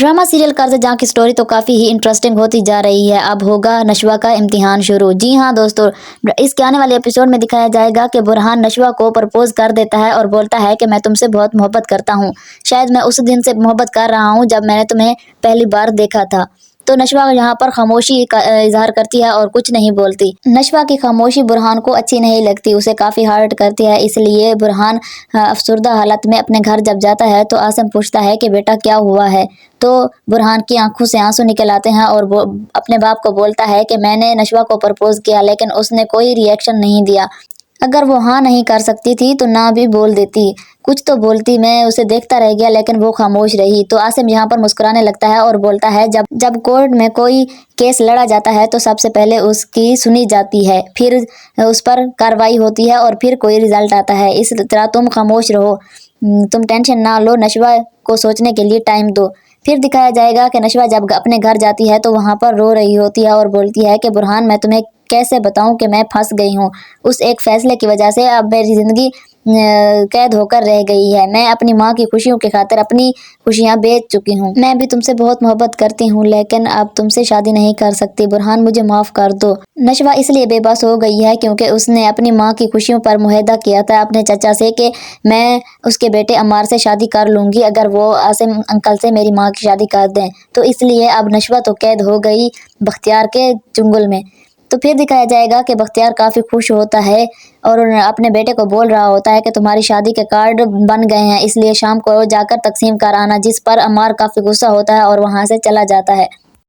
Drama serial कर्ज जहाँ की स्टोरी तो काफ़ी ही इंटरेस्टिंग होती जा रही है। अब होगा नशवा का इम्तिहान शुरू। जी हाँ दोस्तों, इसके आने वाले एपिसोड में दिखाया जाएगा कि बुरहान नशवा को प्रपोज कर देता है और बोलता है कि मैं तुमसे बहुत मोहब्बत करता हूँ। शायद मैं उस दिन से मोहब्बत कर रहा हूँ जब मैंने तुम्हें पहली बार देखा था। तो नशवा यहाँ पर खामोशी का इजहार करती है और कुछ नहीं बोलती। नशवा की खामोशी बुरहान को अच्छी नहीं लगती, उसे काफ़ी हर्ट करती है। इसलिए बुरहान अफसरदा हालत में अपने घर जब जाता है तो आसिम पूछता है कि बेटा क्या हुआ है। तो बुरहान की आंखों से आंसू निकल आते हैं और वो अपने बाप को बोलता है कि मैंने नशवा को प्रपोज किया लेकिन उसने कोई रिएक्शन नहीं दिया। अगर वो हाँ नहीं कर सकती थी तो ना भी बोल देती, कुछ तो बोलती। मैं उसे देखता रह गया लेकिन वो खामोश रही। तो आसिम यहाँ पर मुस्कुराने लगता है और बोलता है जब जब कोर्ट में कोई केस लड़ा जाता है तो सबसे पहले उसकी सुनी जाती है, फिर उस पर कार्रवाई होती है और फिर कोई रिजल्ट आता है। इस तरह तुम खामोश रहो, तुम टेंशन ना लो, नशवा को सोचने के लिए टाइम दो। फिर दिखाया जाएगा कि नशवा जब अपने घर जाती है तो वहाँ पर रो रही होती है और बोलती है कि बुरहान मैं तुम्हें कैसे बताऊं कि मैं फंस गई हूँ। उस एक फैसले की वजह से अब मेरी ज़िंदगी कैद होकर रह गई है। मैं अपनी माँ की खुशियों की खातिर अपनी खुशियाँ बेच चुकी हूँ। मैं भी तुमसे बहुत मोहब्बत करती हूँ लेकिन अब तुमसे शादी नहीं कर सकती। बुरहान मुझे माफ़ कर दो। नशवा इसलिए बेबस हो गई है क्योंकि उसने अपनी माँ की खुशियों पर मुआहदा किया था अपने चचा से कि मैं उसके बेटे अम्मार से शादी कर लूँगी अगर वो आसिम अंकल से मेरी माँ की शादी कर दें। तो इसलिए अब नशवा तो कैद हो गई बख्तियार के चुंगल में। तो फिर दिखाया जाएगा कि बख्तियार काफ़ी खुश होता है और अपने बेटे को बोल रहा होता है कि तुम्हारी शादी के कार्ड बन गए हैं, इसलिए शाम को जाकर तकसीम कर आना। जिस पर अम्मार काफ़ी गुस्सा होता है और वहाँ से चला जाता है।